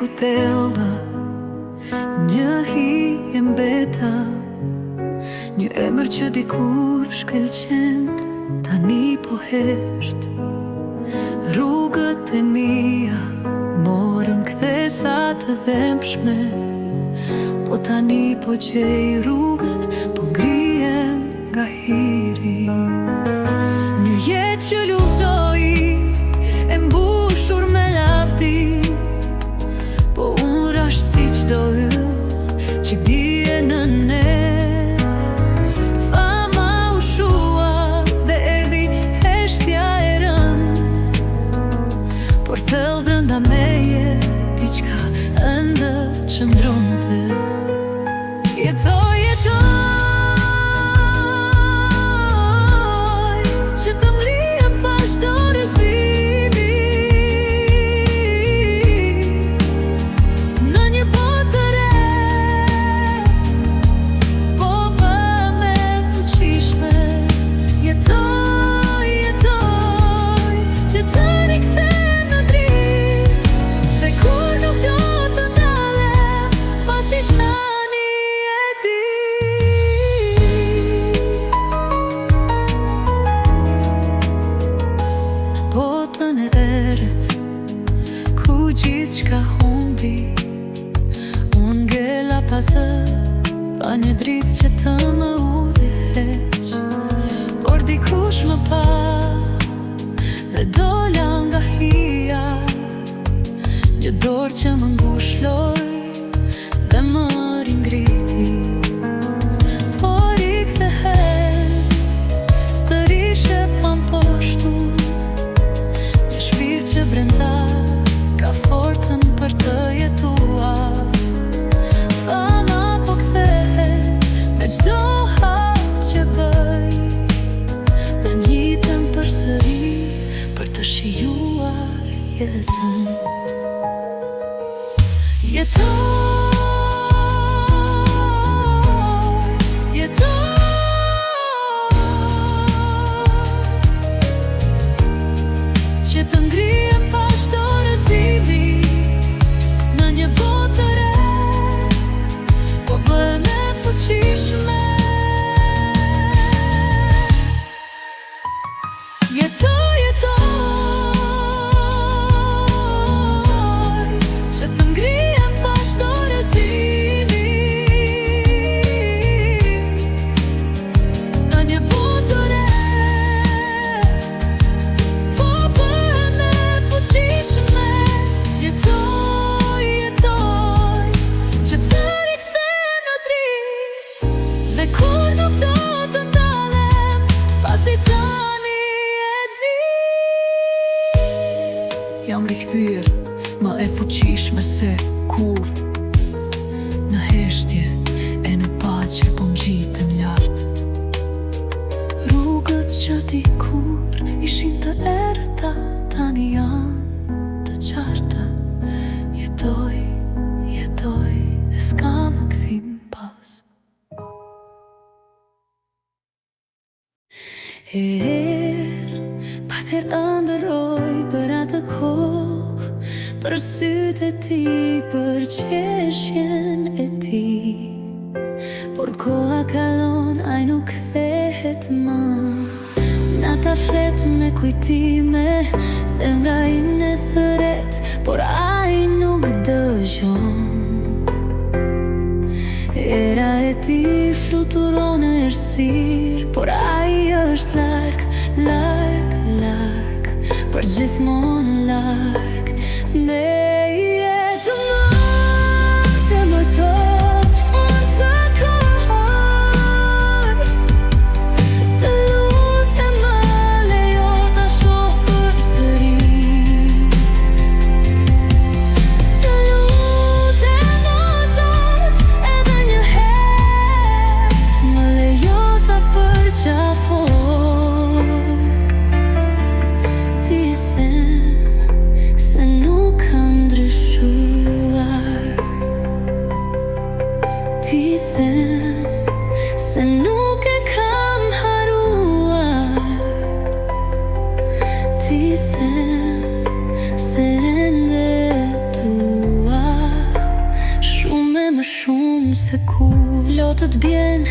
ku tella, një hije mbeta, një emër që dikur shkëlqente, tani po hesht. Rrugët e mia morën kthesa të dhëmshme, po tani po gjej rrugën, po ngrihem nga hiri. Një jetë që lusoj, e mbushur me lavdi, po unë rash si qdo yll që bie në ne. Fama u shua dhe erdi heshtja e rënd, por thell brënda meje diçka ëndë qëndronte. Jetoj, që të mrihem pa çdo rrezimi, në një botë të re, po bëhem e fuqishme. Jetoj, që të rikthehem në dritë, dhe kur nuk do të ndalem, pasi tani e di. Botën e erët, ku gjithçka humbi, unë ngella pasë, pa një dritë që të më udhëheq. Por dikush më pa, dhe dola nga hija, një dorë që më ngushloi dhe më ringriti. Por i kthehem, sërish e pamposhtur, një shpirt që brenda ka forcën për të jetuar. Fama po kthehet me çdo hap që bëj, dhe njitem përsëri për të shijuar jetën. Që të ngrihem pa çdo rrezimi, në një botë të re, po bëhem e fuqishme. Jetoj, që të ngrihem pa çdo rrezimi, në një botë të re, po bëhem e fuqishme. Jetoj, që të rikthehem në dritë, dhe kur nuk do të ndalem, pasi tani e di. Jam rikthyer, më e fuqishme se kur, në heshtje e në paqe po ngjitem lart. Rrugët që dikur ishin të errëta, tani janë të qarta. Jetoj, dhe s'ka më kthim pas. Pas ëndërroj për atë kohë, për sytë e ti, për qeshjen e ti. Por koha kalon, aj nuk kthehet më. Nata flet me kujtime, zemra i në thëret, por aj nuk dëgjon. Era e ti fluturon e errësirë, por aj është larg, për gjithmonë larg. Me jetë më të më sot, më të kohër, të lutem më lejo ta shoh përsëri. Të lutem o Zot, edhe një herë, më lejo ta përqafoj. Ti them se nuk kam ndryshuar. Ti them se nuk e kam haruar. Ti them se ende dua. se kur lotët bjen,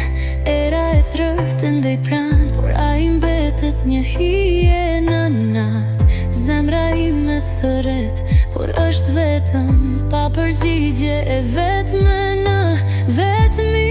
era e thrërtë ndej pran, por a i mbetet një hije në nat. Zemra ime thërret, por është vetëm pa përgjigje e vetme në vetmi.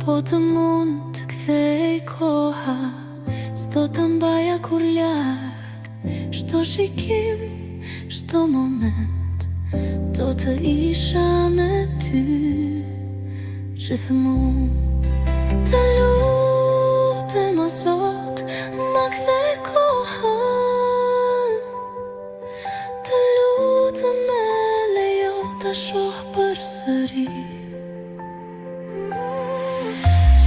Po të mund të kthej koha, s'do të mbaja kur larg, shto shikim, shto moment, do të isha me ty gjithmonë. Të lutem o Zot, ma kthej kohën, të lutem me lejo ta shoh përsëri.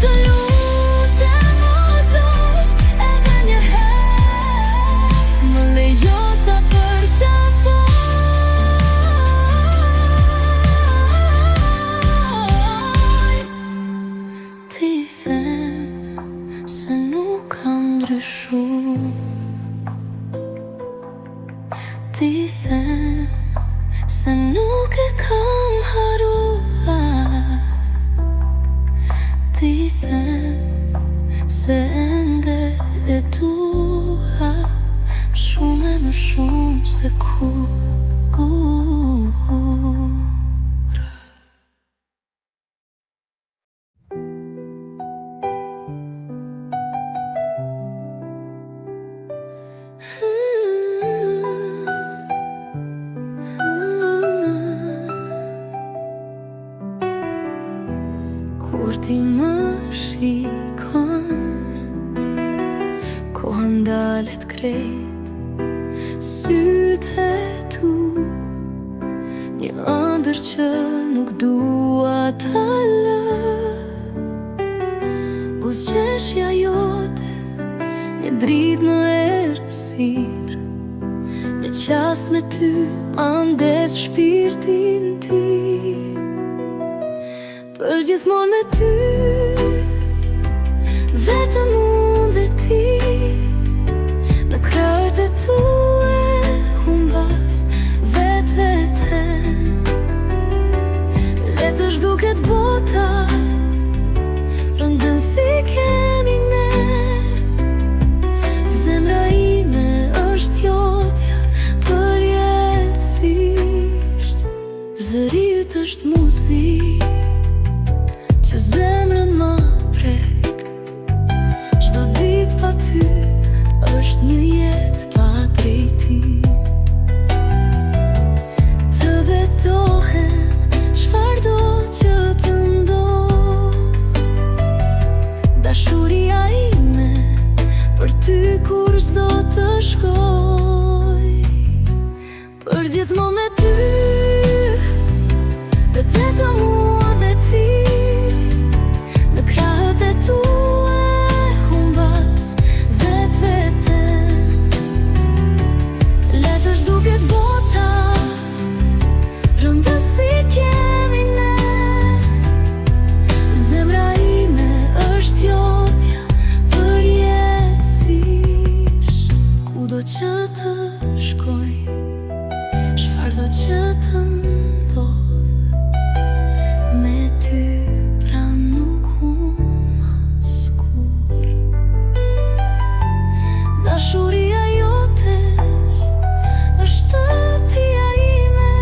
Të lutem o Zot, edhe një herë, më lejo ta përqafoj. Ti them se nuk kam ndryshu, ti them se nuk e kam haruar, ti them se ende e dua shumë e më shumë se kur. Kur ti më shikon, koha ndalet krejt, sytë e tu, një ëndër që nuk dua ta lë. Buzëqeshja jote, një dritë në errësirë, një qas me ty andes shpirtin tim. Për gjithmonë me ty, vetëm unë dhe ti, në krahët e tu e humbas vetveten. Le të zhduket bota, rëndën si kemi ne. Zemra ime është jotja përjetësisht, zëri yt është muzikë që zemrën ma prek. Çdo ditë pa ty është një jetë pa drejti. Të betohem çfarëdo që të ndodh, dashuria ime për ty kur s'do të shkoj. Për gjithmonë me ty, vetëm mua dhe ti, në krahët e tu e humbas vetveten. Le të zhduket bota, rëndë si kemi ne. Zemra ime është jotja përjetësisht. Kudo që të shkoj, çfarëdo që të ndodh, me ty pran nuk humbas kur. Dashuria jote është shtëpia ime,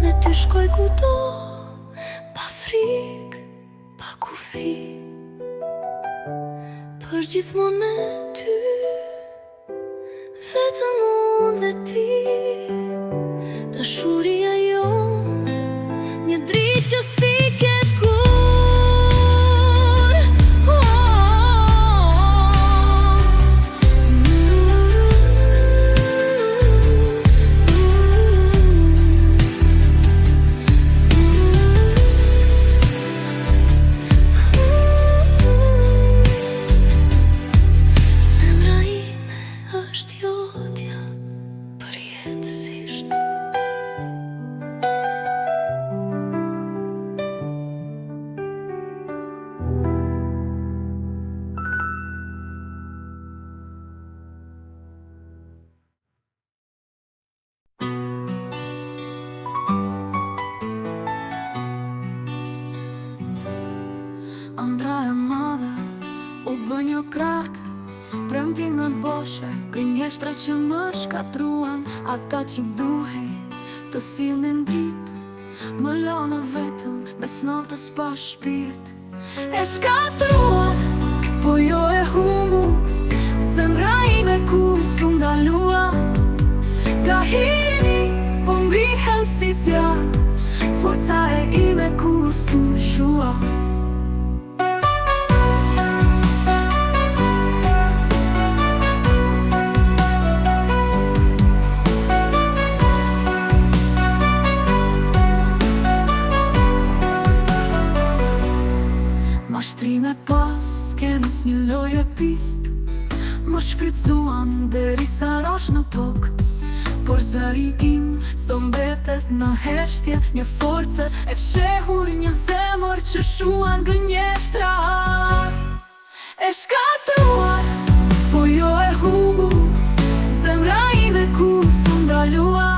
me ty shkoj kudo, pa frikë, pa kufi. Për gjithmonë me ty, vetëm unë dhe Andra e madhe u bë një krak, premtim në boshe, gënjeshtra që më shkatruan. Ata që duhej të sillnin dritë, më lanë vetëm mes natës pa shpirt. E shkatruan, po jo e humu, zemra ime kur s'u ndalua. Gahiri, po mbrihem si zjarr, forca e ime kur s'u shua. Mashtrime pas, kenës një loje pist, më shfrytzuan derisa rosh në tokë. Por zëri im s'do mbetet në heshtje, një forcë e fshehur, një zemër që shuan gënjeshtra. E shkatruar, po jo e humbur, zemra ime kur s'u ndalua.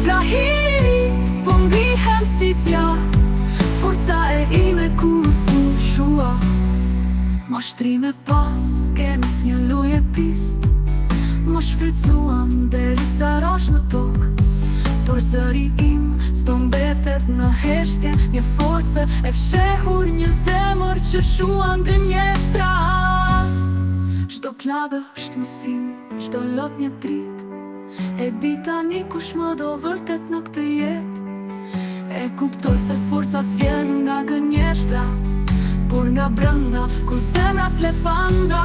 Gahiri, po ngrihem si zjarr, forca e ime kur s'u shua. Mashtrime pas, kenës një loje pist, më shfrytzuan derisa rosh në tokë. Por zëri im s'do mbetet në heshtje, një forcë e fshehur, një zemër që shuan gënjeshtra. Çdo plagë është mësim, çdo lot një dritë, e di tani kush më do vërtet në këtë jetë. E kuptoj se forca s'vjen nga gënjeshtra, por nga brenda ku zemra flet pandaj.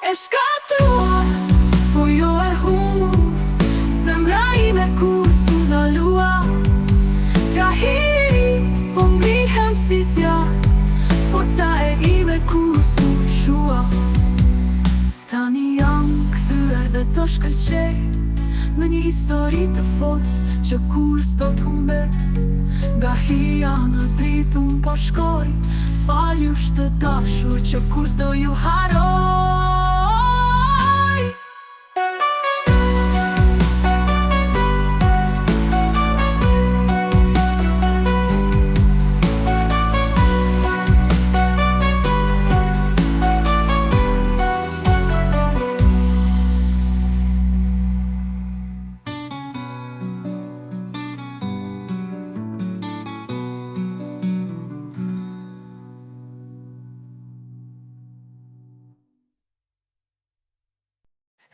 E shkatruar, po jo e humbur, zemra ime kur s'u ndalua. Gahiri, po ngrihem si zjarr, forca e ime kur s'u shua. Tani jam kthyer dhe të shkëlqej me një histori të fortë që kur s'do t'humbet. Gahia në dritë unë po shkoj, faljush të dashur që kur s'do ju haroj.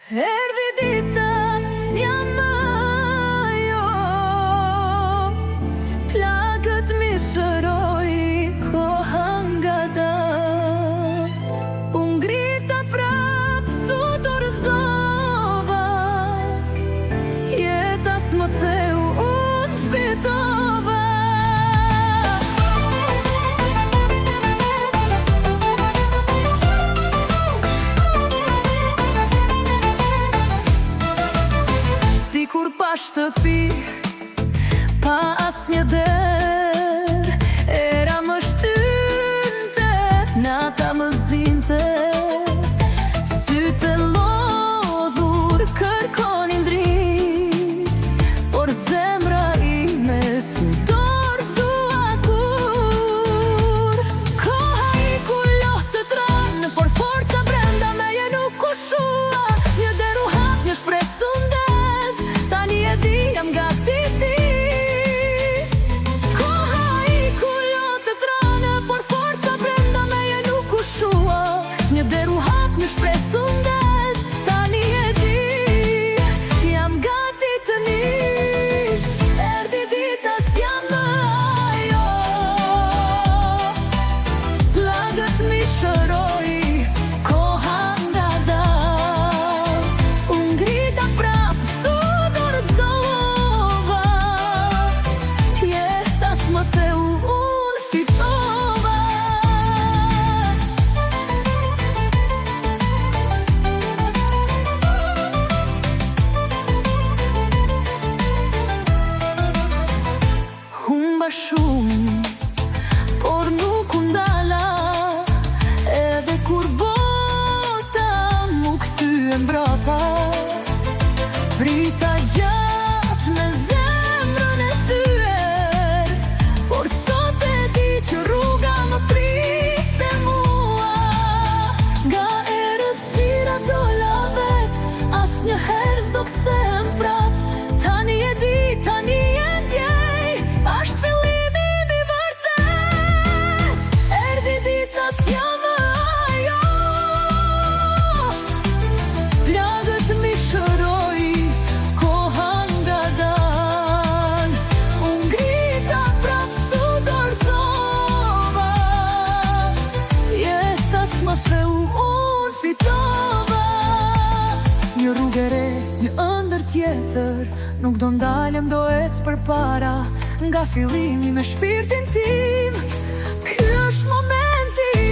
Erdhi dita s'jam më ajo, plagët mi shëroi koha nga dal. U ngrita prap, thu dorëzova, jeta s'më theu, unë fitova. Kur pa shtëpi, pa asnjë der, era më shtynte, nata më zinte. Sytë lodhur kërkonin dritë, por zemra ime s'u dorëzua kur. Koha i kulloh të tranë, por forca brenda meje nuk u shua. Një deru hap, një shpresë sundes, tani e di jam gati tis. Koha i kulloh të tranë, por forca brenda meje nuk u shua. Një deru hap, një shpresë sundes, tani e di jam gati të nis. Erdhi dita s'jam më ajo, plagët mi shëroi koha nga dal. U ngrita prap, s'u dorëzova, jeta s'më theu, unë fitova. Humba shumë, por nuk u ndala, edhe kur bota mu kthye mbrapa. Prita gjatë me zemrën e thyer, por sot e di ecë përpara, nga fillimi me shpirtin tim. Ky është momenti im.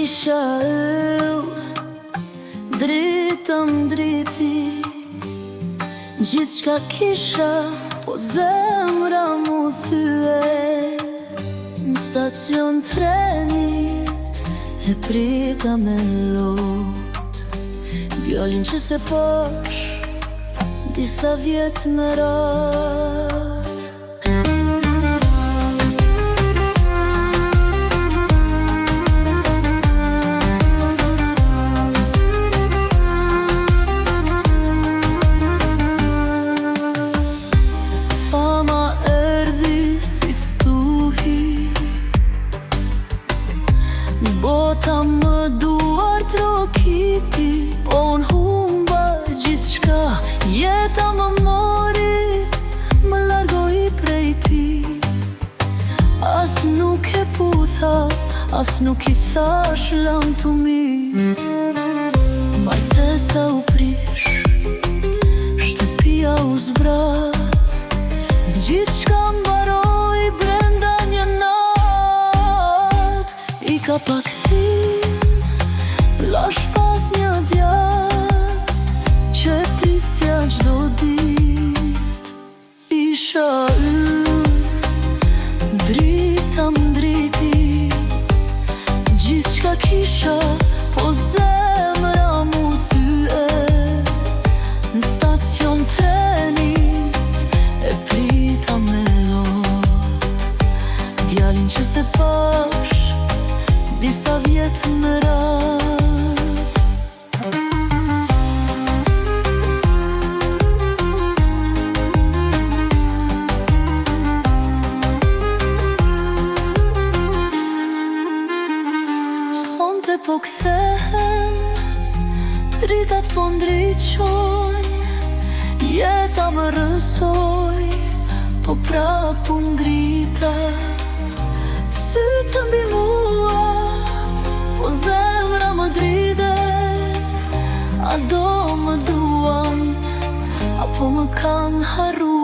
Isha yll, dritëm driti, gjithë qka kisha, po zemra mu thye. Në stacion trenit e prita me lot, djalin që se posh, disa vjet me rat. Bota më duar trokiti, po unë humba gjithë shka. Jeta më mori, më largoi prej ti. As nuk e putha, as nuk i thash lam të mi. Martesa u prish, shtëpia u zbraz, gjithë shka mbaroi brenda një nat. I ka pak lash pas një djalë që e prisja gjdo dit. Isha yll, dritëm driti, gjithë qka kisha, po zemra mu thye. Në stacion trenit e prita me lot, djalin që se pash, disa vjet në rat. Sonte po kthehen, dritat po ndriqojnë, jeta më rësoj, po prapu ngrita. Sytë mbi mua, po zemra më dridet. A do më duan, apo më kanë harruar?